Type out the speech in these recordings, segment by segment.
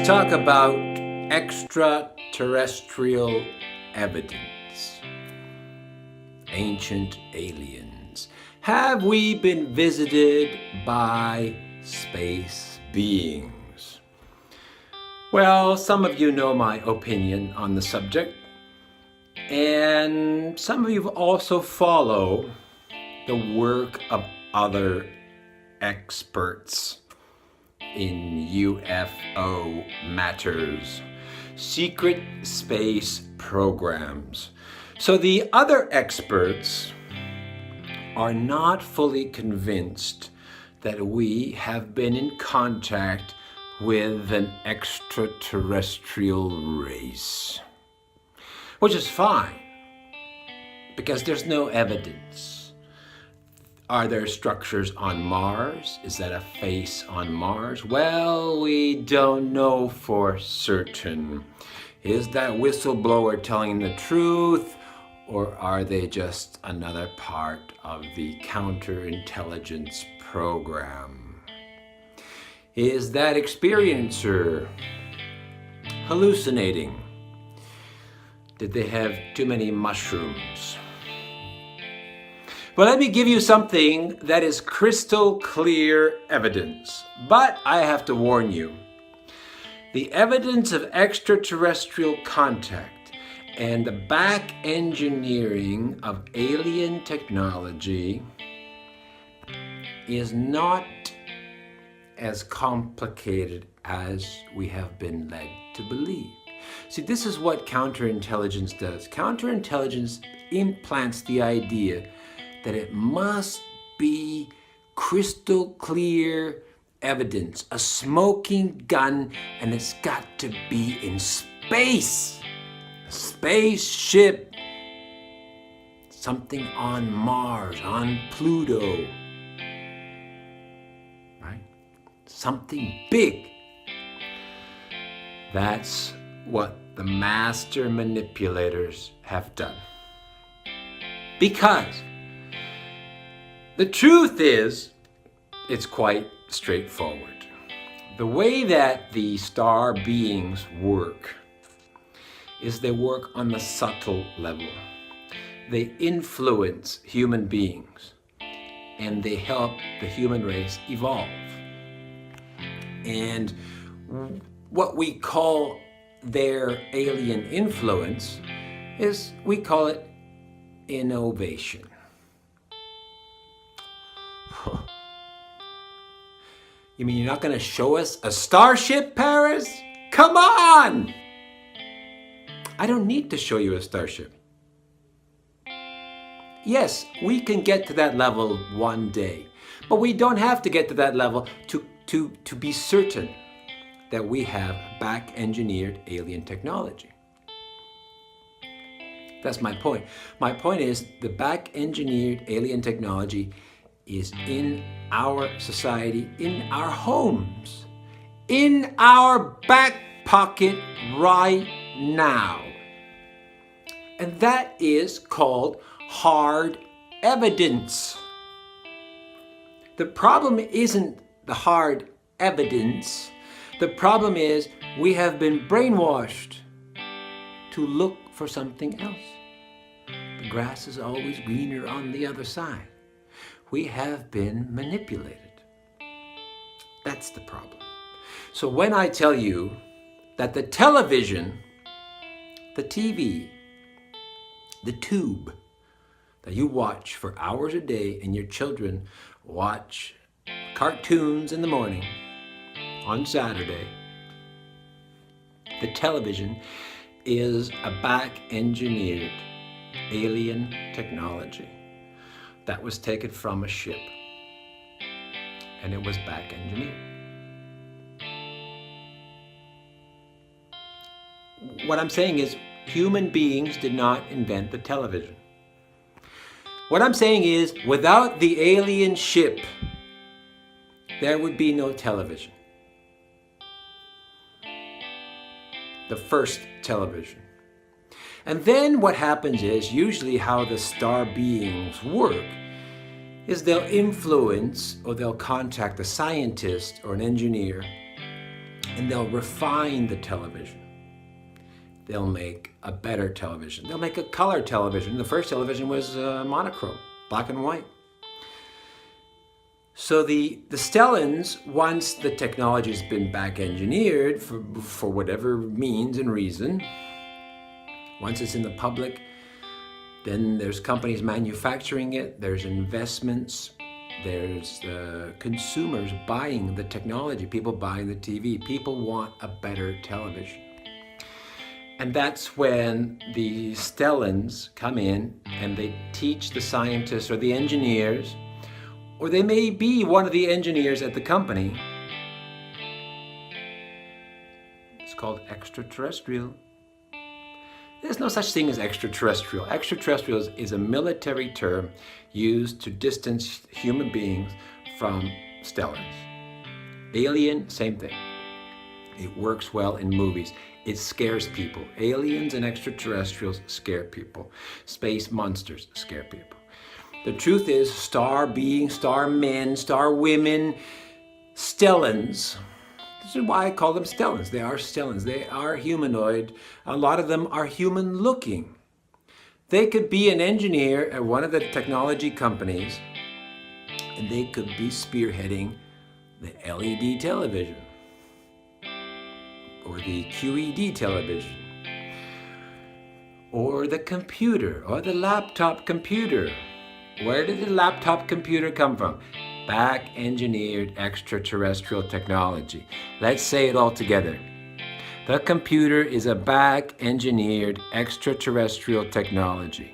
talk about extraterrestrial evidence. Ancient aliens. Have we been visited by space beings? Well, some of you know my opinion on the subject, and some of you also follow the work of other experts in UFO matters, secret space programs. So the other experts are not fully convinced that we have been in contact with an extraterrestrial race, which is fine because there's no evidence. Are there structures on Mars? Is that a face on Mars? Well, we don't know for certain. Is that whistleblower telling the truth, or are they just another part of the counterintelligence program? Is that experiencer hallucinating? Did they have too many mushrooms? Well, let me give you something that is crystal clear evidence. But I have to warn you, the evidence of extraterrestrial contact and the back engineering of alien technology is not as complicated as we have been led to believe. See, this is what counterintelligence does. Counterintelligence implants the idea that it must be crystal clear evidence, a smoking gun, and it's got to be in space. A spaceship, something on Mars, on Pluto, right? Something big. That's what the master manipulators have done. Because the truth is, it's quite straightforward. The way that the star beings work is they work on the subtle level. They influence human beings and they help the human race evolve. And what we call their alien influence is, we call it innovation. You mean you're not going to show us a starship, Paris? Come on! I don't need to show you a starship. Yes, we can get to that level one day, but we don't have to get to that level to be certain that we have back-engineered alien technology. That's my point. My point is the back-engineered alien technology is in our society, in our homes, in our back pocket right now. And that is called hard evidence. The problem isn't the hard evidence. The problem is we have been brainwashed to look for something else. The grass is always greener on the other side. We have been manipulated. That's the problem. So when I tell you that the television, the TV, the tube that you watch for hours a day and your children watch cartoons in the morning on Saturday, the television is a back-engineered alien technology that was taken from a ship, and it was back-engineered. What I'm saying is human beings did not invent the television. What I'm saying is without the alien ship, there would be no television. The first television. And then what happens is, usually how the star beings work is they'll influence or they'll contact a scientist or an engineer and they'll refine the television. They'll make a better television. They'll make a color television. The first television was monochrome, black and white. So the Stellans, once the technology has been back engineered for whatever means and reason, once it's in the public, then there's companies manufacturing it, there's investments, there's consumers buying the technology, people buying the TV. People want a better television. And that's when the Stellans come in and they teach the scientists or the engineers, or they may be one of the engineers at the company. It's called extraterrestrial. There's no such thing as extraterrestrial. Extraterrestrial is a military term used to distance human beings from Stellans. Alien, same thing. It works well in movies. It scares people. Aliens and extraterrestrials scare people. Space monsters scare people. The truth is, star beings, star men, star women, Stellans. This is why I call them Stellans. They are Stellans. They are humanoid. A lot of them are human looking. They could be an engineer at one of the technology companies, and they could be spearheading the LED television or the QED television or the computer or the laptop computer. Where did the laptop computer come from? Back engineered extraterrestrial technology. Let's say it all together. The computer is a back engineered extraterrestrial technology.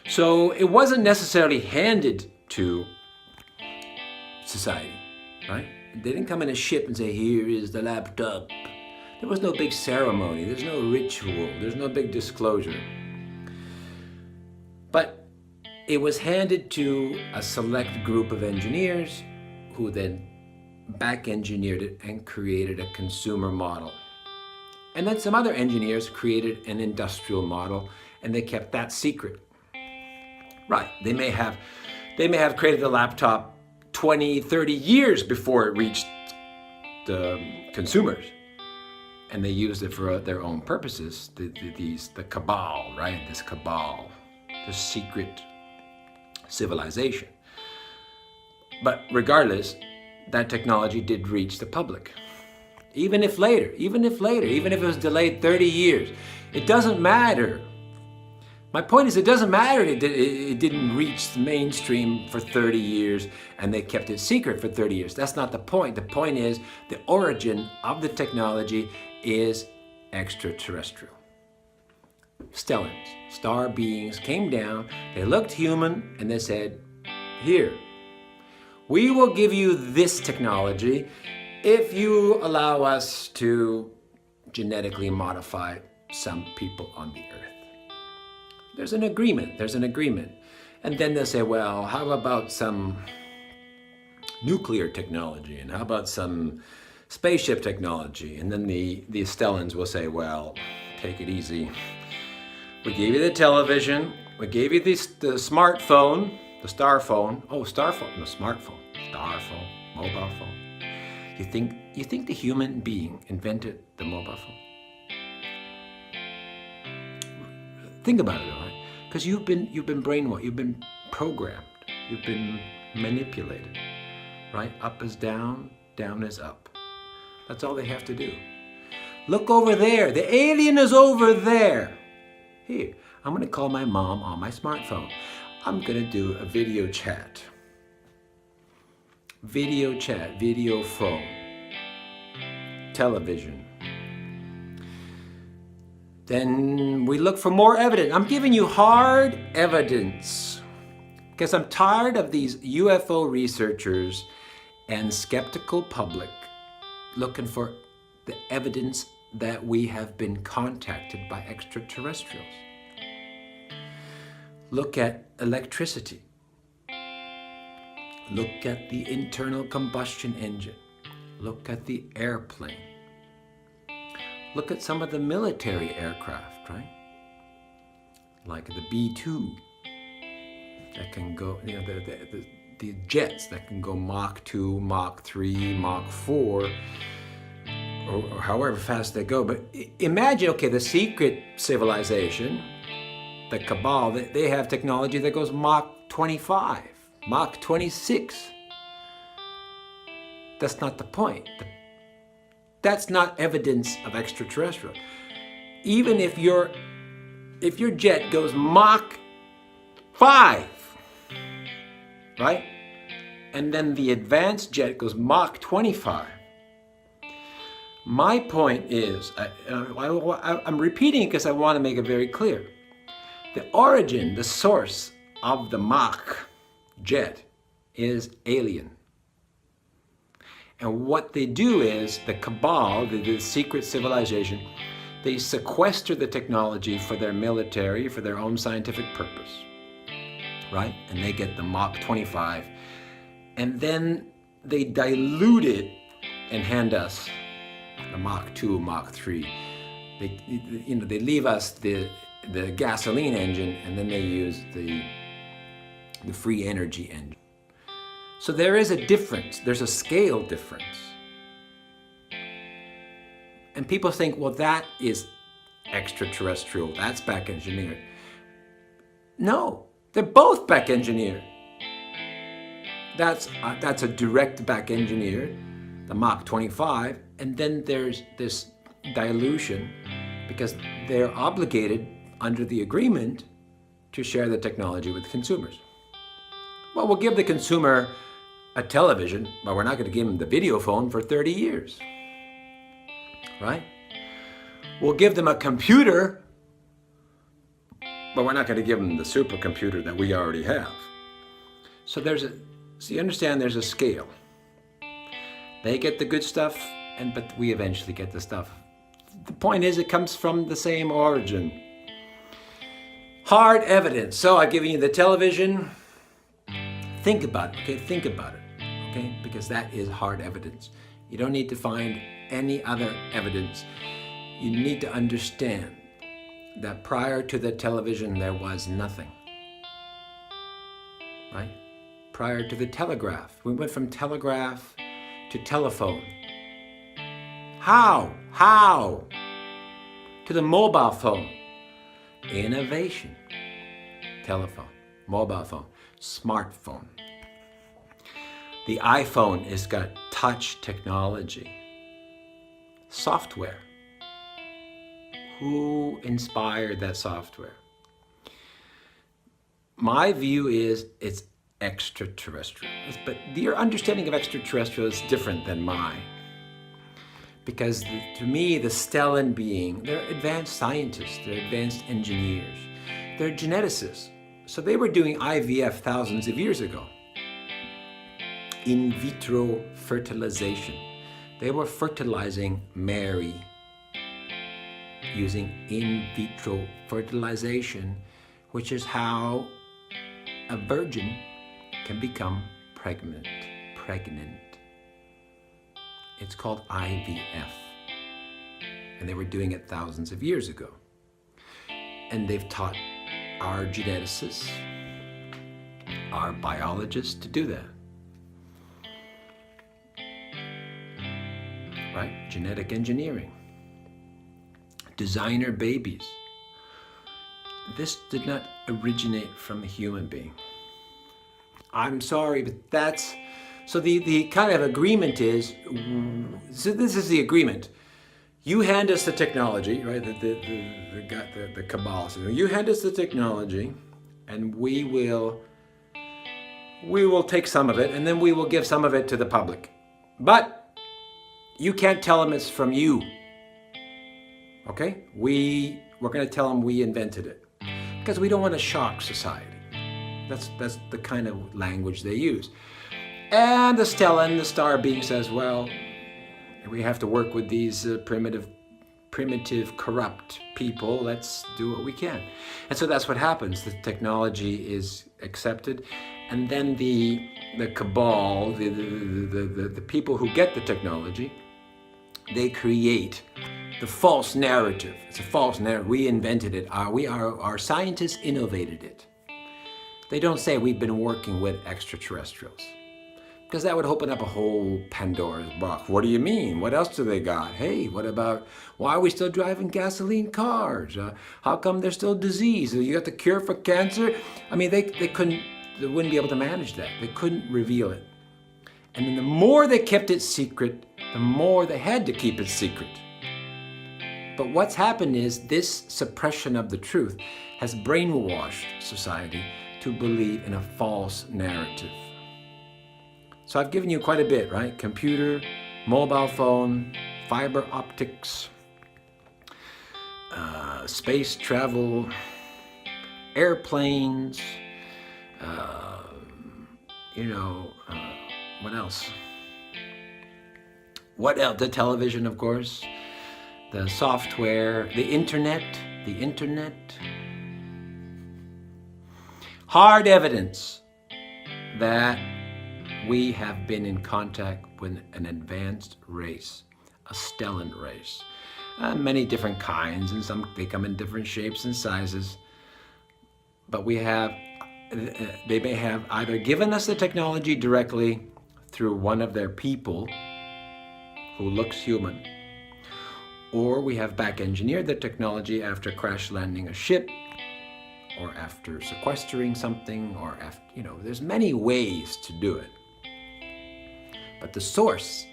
So it wasn't necessarily handed to society, right? They didn't come in a ship and say, here is the laptop. There was no big ceremony. There's no ritual. There's no big disclosure. But it was handed to a select group of engineers who then back engineered it and created a consumer model. And then some other engineers created an industrial model, and they kept that secret. Right, they may have created the laptop 20, 30 years before it reached the consumers. And they used it for their own purposes, the cabal, right? This cabal, the secret civilization. But regardless, that technology did reach the public. Even if it was delayed 30 years, it doesn't matter. My point is, it doesn't matter it didn't reach the mainstream for 30 years and they kept it secret for 30 years. That's not the point. The point is the origin of the technology is extraterrestrial. Stellans, star beings, came down, they looked human, and they said, here, we will give you this technology if you allow us to genetically modify some people on the earth. There's an agreement. And then they'll say, well, how about some nuclear technology? And how about some spaceship technology? And then the Stellans will say, well, take it easy. We gave you the television. We gave you the smartphone, the star phone. Oh, star phone, the smartphone, star phone, mobile phone. You think the human being invented the mobile phone? Think about it, all right? Because you've been brainwashed, you've been programmed, you've been manipulated, right? Up is down, down is up. That's all they have to do. Look over there. The alien is over there. Here, I'm going to call my mom on my smartphone. I'm going to do a video chat. Video chat, video phone, television. Then we look for more evidence. I'm giving you hard evidence because I'm tired of these UFO researchers and skeptical public looking for the evidence that we have been contacted by extraterrestrials. Look at electricity. Look at the internal combustion engine. Look at the airplane. Look at some of the military aircraft, right? Like the B-2 that can go, the jets that can go Mach 2, Mach 3, Mach 4, or however fast they go. But imagine, okay, the secret civilization, the cabal, they have technology that goes Mach 25, Mach 26. That's not the point. That's not evidence of extraterrestrial. Even if your jet goes Mach 5, right? And then the advanced jet goes Mach 25. My point is, I'm repeating it because I want to make it very clear. The origin, the source of the Mach jet is alien. And what they do is, the cabal, the secret civilization, they sequester the technology for their military, for their own scientific purpose, right? And they get the Mach 25. And then they dilute it and hand us the Mach 2, Mach 3. They leave us the gasoline engine, and then they use the free energy engine. So there is a difference. There's a scale difference. And people think, well, that is extraterrestrial. That's back engineered. No, they're both back engineered. That's a direct back engineered, the Mach 25, and then there's this dilution because they're obligated under the agreement to share the technology with consumers. Well, we'll give the consumer a television, but we're not going to give them the video phone for 30 years, right? We'll give them a computer, but we're not going to give them the supercomputer that we already have. So you understand there's a scale. They get the good stuff, but we eventually get the stuff. The point is, it comes from the same origin. Hard evidence. So I've given you the television. Think about it, okay? Think about it, okay? Because that is hard evidence. You don't need to find any other evidence. You need to understand that prior to the television, there was nothing, right? Prior to the telegraph, we went from telegraph to telephone. How? To the mobile phone. Innovation. Telephone, mobile phone, smartphone. The iPhone has got touch technology. Software. Who inspired that software? My view is it's extraterrestrial. But your understanding of extraterrestrial is different than mine. Because to me, the stellar being, they're advanced scientists, they're advanced engineers, they're geneticists. So they were doing IVF thousands of years ago. In vitro fertilization. They were fertilizing Mary using in vitro fertilization, which is how a virgin can become pregnant. It's called IVF. And they were doing it thousands of years ago. And they've taught our geneticists, our biologists to do that. Right? Genetic engineering. Designer babies. This did not originate from a human being. I'm sorry, but that's... So the kind of agreement is... So this is the agreement. You hand us the technology, right? The cabal. So you hand us the technology, and we will take some of it, and then we will give some of it to the public. But you can't tell them it's from you. Okay? We're going to tell them we invented it. Because we don't want to shock society. That's the kind of language they use. And the Stellan, the star being, says, well, we have to work with these primitive, corrupt people. Let's do what we can. And so that's what happens. The technology is accepted. And then the cabal, the people who get the technology, they create the false narrative. It's a false narrative. We invented it. Our scientists innovated it. They don't say we've been working with extraterrestrials, because that would open up a whole Pandora's box. What do you mean? What else do they got? Hey, what about, why are we still driving gasoline cars? How come there's still disease? You got the cure for cancer? I mean, they wouldn't be able to manage that. They couldn't reveal it. And then the more they kept it secret, the more they had to keep it secret. But what's happened is this suppression of the truth has brainwashed society to believe in a false narrative. So I've given you quite a bit, right? Computer, mobile phone, fiber optics, space travel, airplanes, what else? What else? The television, of course, the software, the internet. Hard evidence that we have been in contact with an advanced race, a stellar race. Many different kinds, and some they come in different shapes and sizes. But they may have either given us the technology directly through one of their people who looks human, or we have back engineered the technology after crash landing a ship, or after sequestering something, or after, there's many ways to do it. But the source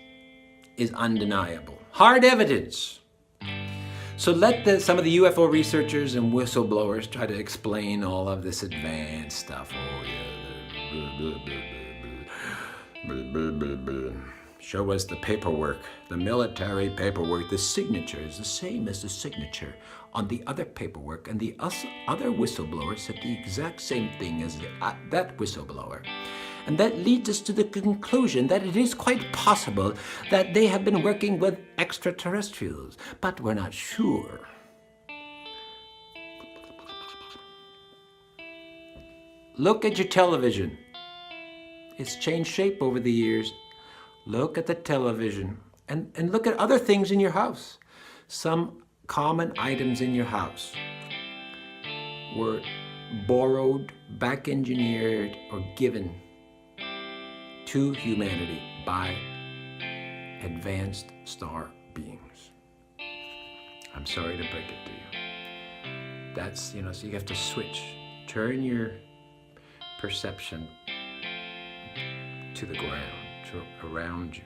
is undeniable. Hard evidence. So let some of the UFO researchers and whistleblowers try to explain all of this advanced stuff. Oh yeah. Show us the paperwork, the military paperwork. The signature is the same as the signature on the other paperwork, and the other whistleblower said the exact same thing as that whistleblower. And that leads us to the conclusion that it is quite possible that they have been working with extraterrestrials, but we're not sure. Look at your television. It's changed shape over the years. Look at the television and look at other things in your house. Some common items in your house were borrowed, back engineered, or given to humanity by advanced star beings. I'm sorry to break it to you. That's, so you have to switch. Turn your perception to the ground, to around you.